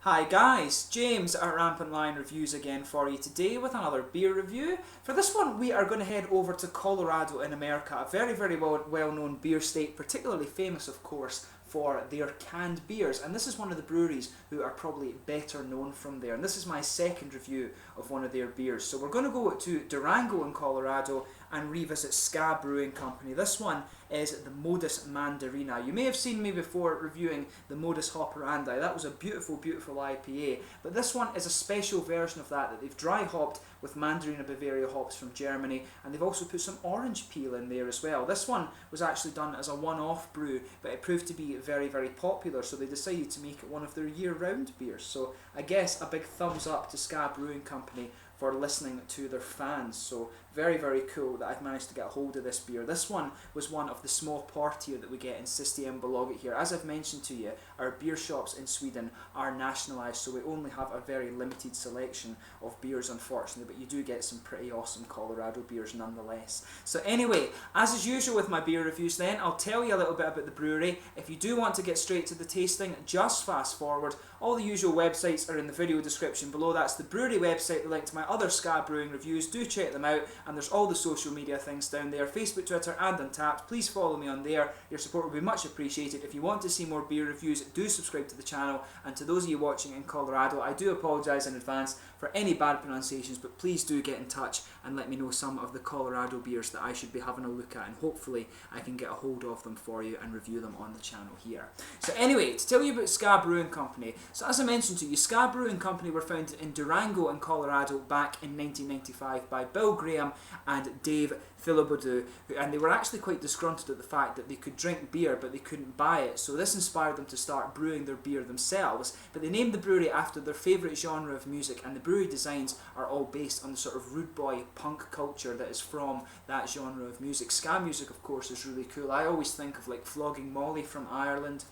Hi guys, James at Rampant Lion Reviews again for you today with another beer review. For this one we are going to head over to Colorado in America, a very well-known beer state, particularly famous of course for their canned beers, and this is one of the breweries who are probably better known from there, and this is my second review of one of their beers. So we're going to go to Durango in Colorado and revisit Ska Brewing Company. This one is the Modus Mandarina. You may have seen me before reviewing the Modus Operandi. That was a beautiful IPA, but this one is a special version of that they've dry hopped with Mandarina Bavaria hops from Germany, and they've also put some orange peel in there as well. This one was actually done as a one-off brew, but it proved to be very popular, so they decided to make it one of their year-round beers. So I guess a big thumbs up to Ska Brewing Company for listening to their fans. So very cool that I've managed to get a hold of this beer. This one was one of the small party that we get in Systembolaget here. As I've mentioned to you, our beer shops in Sweden are nationalised, so we only have a very limited selection of beers unfortunately, but you do get some pretty awesome Colorado beers nonetheless. So anyway, as is usual with my beer reviews then, I'll tell you a little bit about the brewery. If you do want to get straight to the tasting, just fast forward. All the usual websites are in the video description below. That's the brewery website, the link to my other Ska Brewing reviews. Do check them out, and there's all the social media things down there, Facebook, Twitter and Untappd. Please follow me on there. Your support would be much appreciated. If you want to see more beer reviews, do subscribe to the channel, and to those of you watching in Colorado, I do apologise in advance for any bad pronunciations, but please do get in touch and let me know some of the Colorado beers that I should be having a look at, and hopefully I can get a hold of them for you and review them on the channel here. So anyway, to tell you about Ska Brewing Company. So as I mentioned to you, Ska Brewing Company were founded in Durango in Colorado back in 1995 by Bill Graham and Dave Philibodou, and they were actually quite disgruntled at the fact that they could drink beer but they couldn't buy it, so this inspired them to start brewing their beer themselves. But they named the brewery after their favourite genre of music, and the brewery designs are all based on the sort of rude boy punk culture that is from that genre of music. Ska music of course is really cool. I always think of like Flogging Molly from Ireland,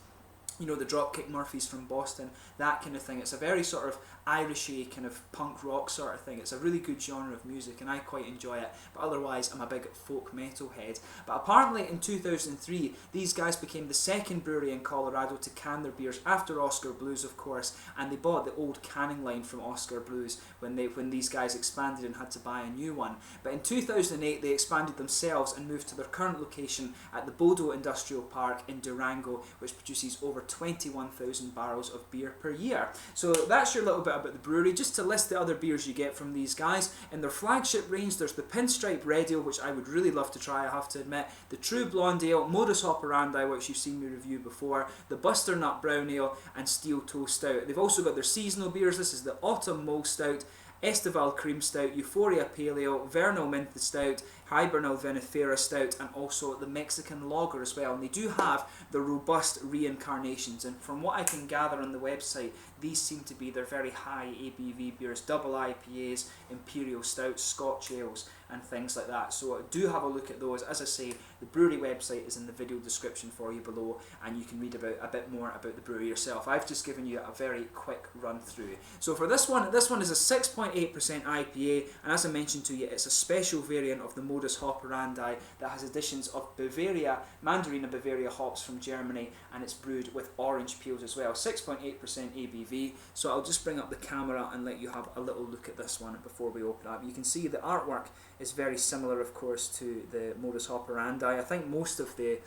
you know, the Dropkick Murphys from Boston, that kind of thing. It's a very sort of Irishy kind of punk rock sort of thing. It's a really good genre of music and I quite enjoy it, but otherwise I'm a big folk metal head. But apparently in 2003 these guys became the second brewery in Colorado to can their beers after Oscar Blues of course, and they bought the old canning line from Oscar Blues when these guys expanded and had to buy a new one. But in 2008 they expanded themselves and moved to their current location at the Bodo Industrial Park in Durango, which produces over 21,000 barrels of beer per year. So that's your little bit about the brewery. Just to list the other beers you get from these guys, in their flagship range there's the Pinstripe Red Ale, which I would really love to try, I have to admit, the True Blonde Ale, Modus Operandi, which you've seen me review before, the Buster Nut Brown Ale and Steel Toe Stout. They've also got their seasonal beers. This is the Autumn Mole Stout, Estival Cream Stout, Euphoria Pale Ale, Vernal Mint Stout, Hibernal Vinifera Stout, and also the Mexican Lager as well. And they do have the robust reincarnations, and from what I can gather on the website, these seem to be their very high ABV beers, double IPAs, Imperial Stouts, Scotch Ales and things like that. So do have a look at those. As I say, the brewery website is in the video description for you below, and you can read about a bit more about the brewery yourself. I've just given you a very quick run through. So for this one is a 6.8% IPA, and as I mentioned to you, it's a special variant of the Modus Operandi that has additions of Mandarina Bavaria hops from Germany, and it's brewed with orange peels as well. 6.8% ABV. So I'll just bring up the camera and let you have a little look at this one before we open up. You can see the artwork is very similar of course to the Modus Operandi. I think most of the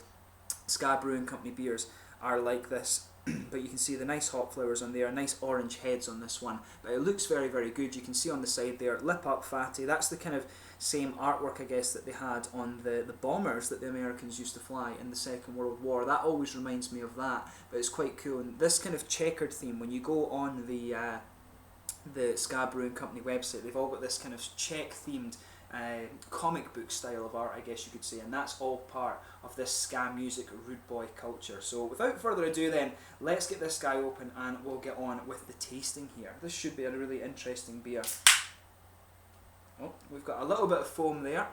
Ska Brewing Company beers are like this, but you can see the nice hop flowers on there, nice orange heads on this one, but it looks very good. You can see on the side there, lip up fatty. That's the kind of same artwork I guess that they had on the bombers that the Americans used to fly in the Second World War. That always reminds me of that, but it's quite cool. And this kind of checkered theme, when you go on the Ska Brewing Company website, they've all got this kind of Czech themed comic book style of art, I guess you could say, and that's all part of this ska music rude boy culture. So without further ado then, let's get this guy open and we'll get on with the tasting here. This should be a really interesting beer. Oh, we've got a little bit of foam there,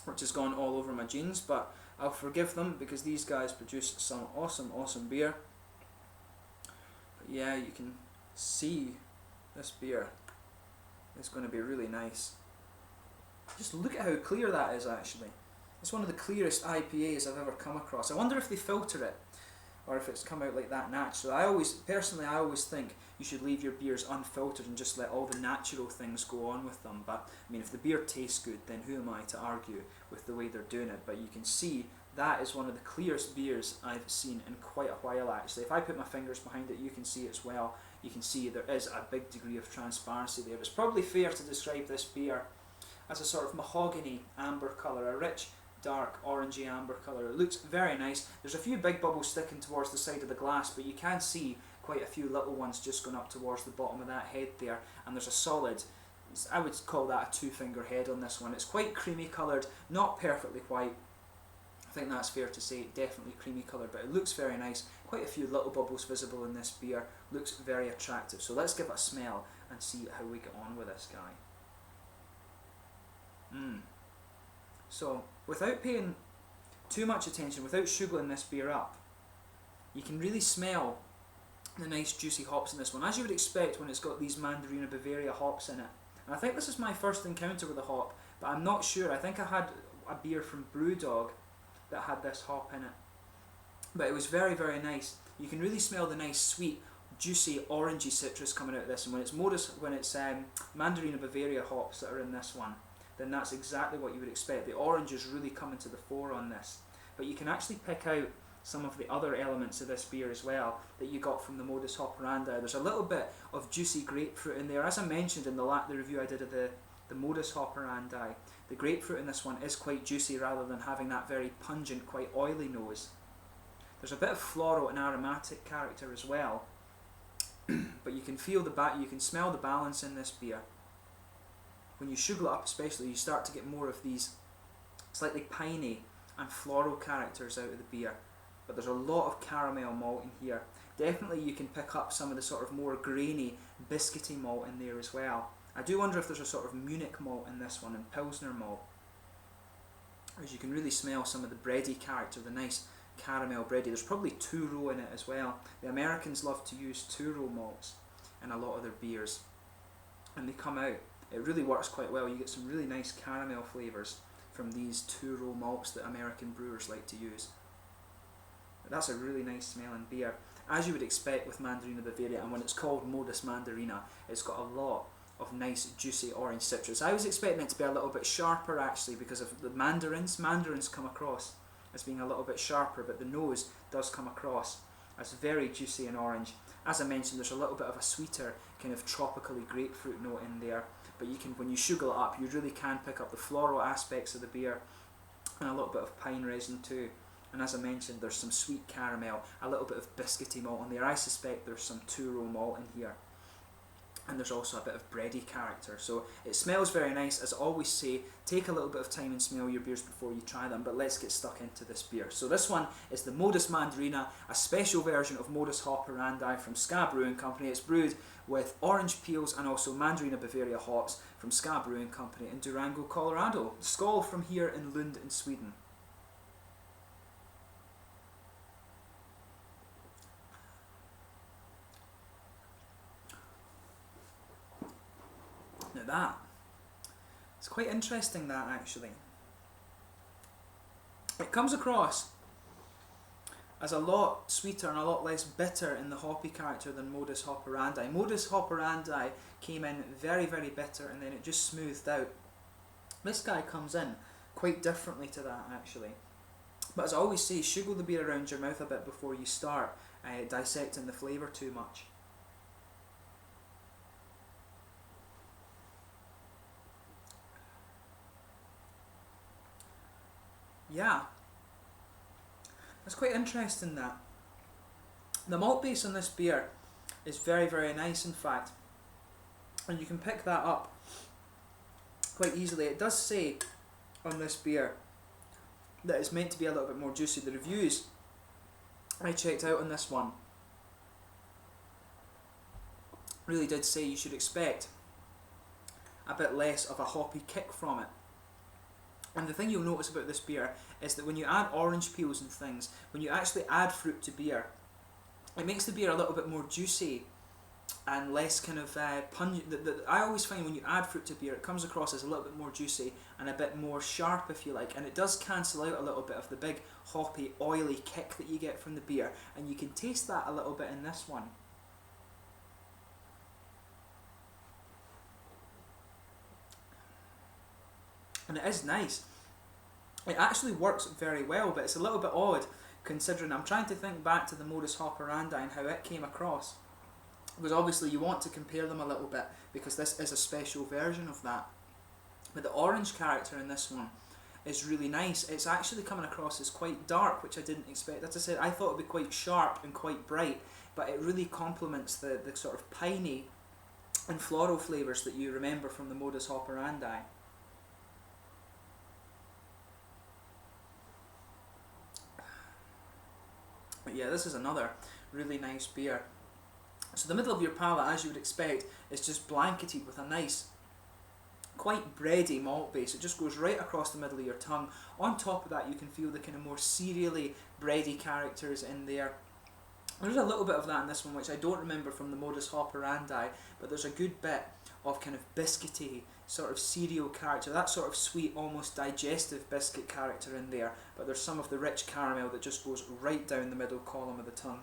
which has gone all over my jeans, but I'll forgive them because these guys produce some awesome beer. But yeah, you can see this beer is going to be really nice. Just look at how clear that is actually. It's one of the clearest IPAs I've ever come across. I wonder if they filter it. or if it's come out like that natural. Personally, I always think you should leave your beers unfiltered and just let all the natural things go on with them. But I mean, if the beer tastes good, then who am I to argue with the way they're doing it? But you can see that is one of the clearest beers I've seen in quite a while actually. If I put my fingers behind it, you can see as well. You can see there is a big degree of transparency there. It's probably fair to describe this beer as a sort of mahogany amber colour, a rich, dark, orangey amber colour. It looks very nice. There's a few big bubbles sticking towards the side of the glass, but you can see quite a few little ones just going up towards the bottom of that head there. And there's a solid, I would call that a two-finger head on this one. It's quite creamy coloured, not perfectly white. I think that's fair to say, definitely creamy coloured, but it looks very nice. Quite a few little bubbles visible in this beer. Looks very attractive. So let's give it a smell and see how we get on with this guy. So, without paying too much attention, without sugaring this beer up, you can really smell the nice juicy hops in this one, as you would expect when it's got these Mandarina Bavaria hops in it. And I think this is my first encounter with a hop, but I'm not sure. I think I had a beer from Brewdog that had this hop in it. But it was very, very nice. You can really smell the nice, sweet, juicy, orangey citrus coming out of this. And when it's Mandarina Bavaria hops that are in this one, then that's exactly what you would expect. The orange is really coming to the fore on this. But you can actually pick out some of the other elements of this beer as well that you got from the Modus Operandi. There's a little bit of juicy grapefruit in there. As I mentioned in the review I did of the Modus Operandi, the grapefruit in this one is quite juicy rather than having that very pungent, quite oily nose. There's a bit of floral and aromatic character as well, but you can feel you can smell the balance in this beer. When you sugar it up especially, you start to get more of these slightly piney and floral characters out of the beer. But there's a lot of caramel malt in here. Definitely you can pick up some of the sort of more grainy, biscuity malt in there as well. I do wonder if there's a sort of Munich malt in this one, and Pilsner malt. As you can really smell some of the bready character, the nice caramel bready. There's probably two-row in it as well. The Americans love to use two-row malts in a lot of their beers. And they come out. It really works quite well. You get some really nice caramel flavours from these two-row malts that American brewers like to use. But that's a really nice smelling beer, as you would expect with Mandarina Bavaria. And when it's called Modus Mandarina, it's got a lot of nice juicy orange citrus. I was expecting it to be a little bit sharper actually because of the mandarins. Mandarins come across as being a little bit sharper, but the nose does come across as very juicy and orange. As I mentioned, there's a little bit of a sweeter kind of tropically grapefruit note in there, but you can, when you sugar it up, you really can pick up the floral aspects of the beer and a little bit of pine resin too. And as I mentioned, there's some sweet caramel, a little bit of biscuity malt in there. I suspect there's some two-row malt in here. And there's also a bit of bready character. So it smells very nice. As I always say, take a little bit of time and smell your beers before you try them, but let's get stuck into this beer. So this one is the Modus Mandarina, a special version of Modus Operandi from Ska Brewing Company. It's brewed with orange peels and also Mandarina Bavaria hops from Ska Brewing Company in Durango, Colorado. Skål from here in Lund in Sweden. Now it's quite interesting, that actually. It comes across as a lot sweeter and a lot less bitter in the hoppy character than Modus Operandi. Modus Operandi came in very, very bitter and then it just smoothed out. This guy comes in quite differently to that actually. But as I always say, sugar the beer around your mouth a bit before you start dissecting the flavour too much. Yeah, that's quite interesting that. The malt base on this beer is very, very nice in fact, and you can pick that up quite easily. It does say on this beer that it's meant to be a little bit more juicy. The reviews I checked out on this one really did say you should expect a bit less of a hoppy kick from it. And the thing you'll notice about this beer is that when you add orange peels and things, when you actually add fruit to beer, it makes the beer a little bit more juicy and less kind of pungent. I always find when you add fruit to beer, it comes across as a little bit more juicy and a bit more sharp, if you like, and it does cancel out a little bit of the big hoppy, oily kick that you get from the beer, and you can taste that a little bit in this one. And it is nice. It actually works very well, but it's a little bit odd considering I'm trying to think back to the modus operandi and how it came across. Because obviously you want to compare them a little bit because this is a special version of that. But the orange character in this one is really nice. It's actually coming across as quite dark, which I didn't expect. As I said, I thought it would be quite sharp and quite bright, but it really complements the sort of piney and floral flavours that you remember from the modus operandi. But yeah, this is another really nice beer. So the middle of your palate, as you would expect, is just blanketed with a nice, quite bready malt base. It just goes right across the middle of your tongue. On top of that, you can feel the kind of more cereally, bready characters in there. There's a little bit of that in this one, which I don't remember from the modus operandi, but there's a good bit of kind of biscuity, sort of cereal character, that sort of sweet, almost digestive biscuit character in there, but there's some of the rich caramel that just goes right down the middle column of the tongue.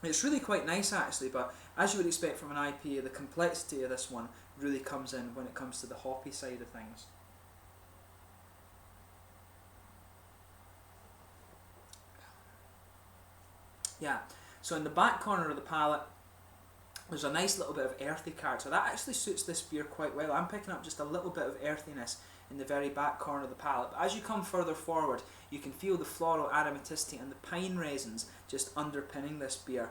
It's really quite nice actually, but as you would expect from an IPA, the complexity of this one really comes in when it comes to the hoppy side of things. Yeah, so in the back corner of the palate, there's a nice little bit of earthy character. That actually suits this beer quite well. I'm picking up just a little bit of earthiness in the very back corner of the palate. But as you come further forward, you can feel the floral aromaticity and the pine resins just underpinning this beer.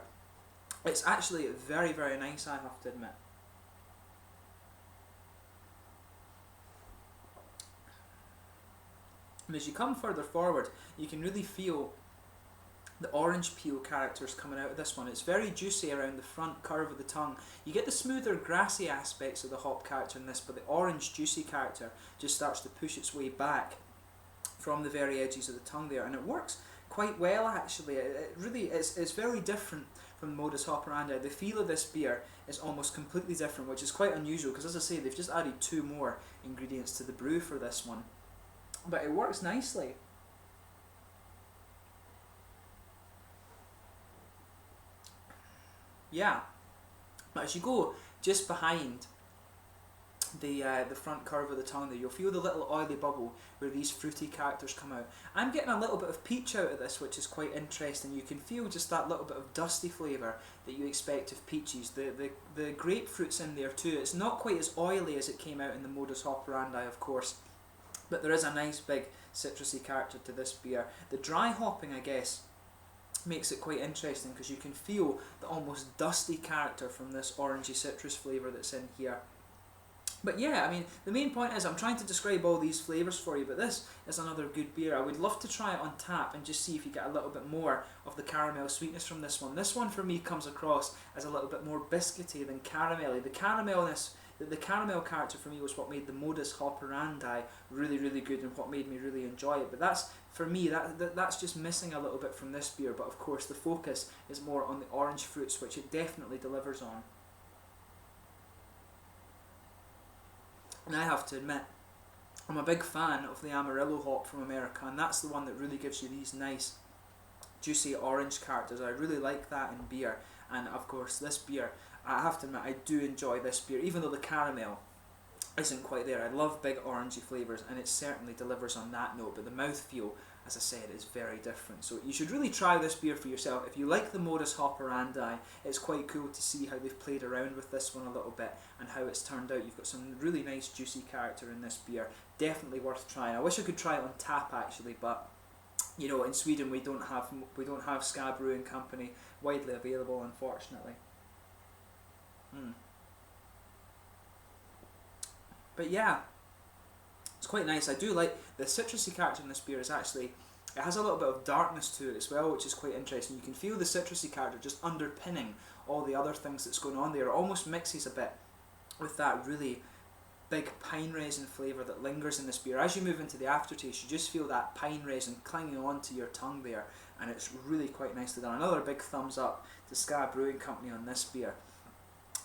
It's actually very, very nice, I have to admit. And as you come further forward, you can really feel the orange peel characters coming out of this one. It's very juicy around the front curve of the tongue. You get the smoother grassy aspects of the hop character in this, but the orange juicy character just starts to push its way back from the very edges of the tongue there, and it works quite well actually. It really is. It's very different from modus operandi. The feel of this beer is almost completely different, which is quite unusual because, as I say, they've just added 2 more ingredients to the brew for this one, but it works nicely. Yeah, but as you go just behind the front curve of the tongue there, you'll feel the little oily bubble where these fruity characters come out. I'm getting a little bit of peach out of this, which is quite interesting. You can feel just that little bit of dusty flavour that you expect of peaches. The grapefruit's in there too. It's not quite as oily as it came out in the modus operandi, of course, but there is a nice big citrusy character to this beer. The dry hopping, I guess, makes it quite interesting because you can feel the almost dusty character from this orangey citrus flavour that's in here. But yeah, I mean, the main point is I'm trying to describe all these flavours for you, but this is another good beer. I would love to try it on tap and just see if you get a little bit more of the caramel sweetness from this one. This one for me comes across as a little bit more biscuity than caramelly. The caramel character for me was what made the modus operandi really, really good and what made me really enjoy it. But that's, for me, that's just missing a little bit from this beer. But of course the focus is more on the orange fruits, which it definitely delivers on. And I have to admit, I'm a big fan of the Amarillo hop from America, and that's the one that really gives you these nice juicy orange characters. I really like that in beer, and of course this beer, I have to admit, I do enjoy this beer, even though the caramel isn't quite there. I love big orangey flavours, and it certainly delivers on that note, but the mouthfeel, as I said, is very different. So you should really try this beer for yourself. If you like the modus operandi, it's quite cool to see how they've played around with this one a little bit and how it's turned out. You've got some really nice juicy character in this beer. Definitely worth trying. I wish I could try it on tap actually, but you know, in Sweden we don't have Ska Brewing Company widely available, unfortunately. But yeah, it's quite nice. I do like the citrusy character in this beer. Is actually, it has a little bit of darkness to it as well, which is quite interesting. You can feel the citrusy character just underpinning all the other things that's going on there. It almost mixes a bit with that really big pine resin flavour that lingers in this beer. As you move into the aftertaste, you just feel that pine resin clinging onto your tongue there, and it's really quite nicely done. Another big thumbs up to Ska Brewing Company on this beer.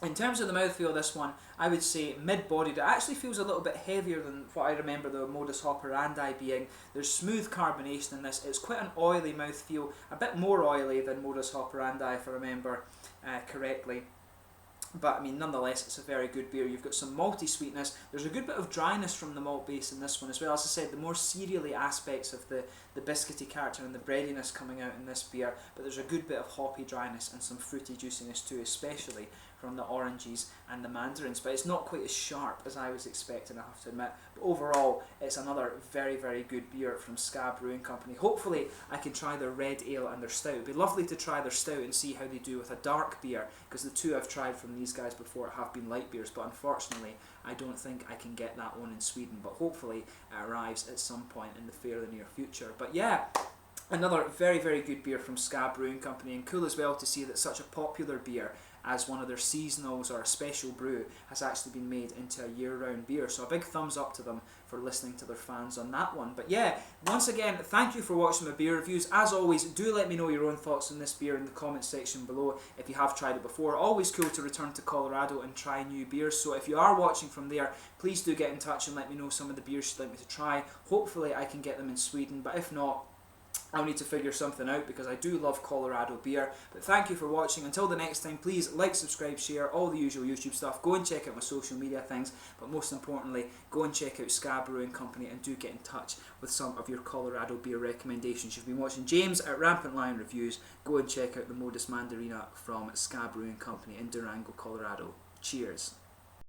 In terms of the mouthfeel of this one, I would say mid-bodied. It actually feels a little bit heavier than what I remember the Modus Operandi being. There's smooth carbonation in this. It's quite an oily mouthfeel, a bit more oily than Modus Operandi if I remember correctly. But I mean, nonetheless, it's a very good beer. You've got some malty sweetness. There's a good bit of dryness from the malt base in this one as well. As I said, the more cereally aspects of the biscuity character and the breadiness coming out in this beer. But there's a good bit of hoppy dryness and some fruity juiciness too, especially from the oranges and the mandarins. But it's not quite as sharp as I was expecting, I have to admit. But overall, it's another very, very good beer from Ska Brewing Company. Hopefully, I can try their red ale and their stout. It'd be lovely to try their stout and see how they do with a dark beer, because the two I've tried from these guys before have been light beers, but unfortunately I don't think I can get that one in Sweden, but hopefully it arrives at some point in the fairly near future. But yeah, another very, very good beer from Ska Brewing Company, and cool as well to see that such a popular beer as one of their seasonals or a special brew has actually been made into a year-round beer. So a big thumbs up to them for listening to their fans on that one. But yeah, once again, thank you for watching my beer reviews. As always, do let me know your own thoughts on this beer in the comments section below if you have tried it before. Always cool to return to Colorado and try new beers. So if you are watching from there, please do get in touch and let me know some of the beers you'd like me to try. Hopefully I can get them in Sweden, but if not, I'll need to figure something out, because I do love Colorado beer. But thank you for watching. Until the next time, please like, subscribe, share, all the usual YouTube stuff. Go and check out my social media things, but most importantly, go and check out Ska Brewing Company and do get in touch with some of your Colorado beer recommendations. You've been watching James at Rampant Lion Reviews. Go and check out the Modus Mandarina from Ska Brewing Company in Durango, Colorado. Cheers.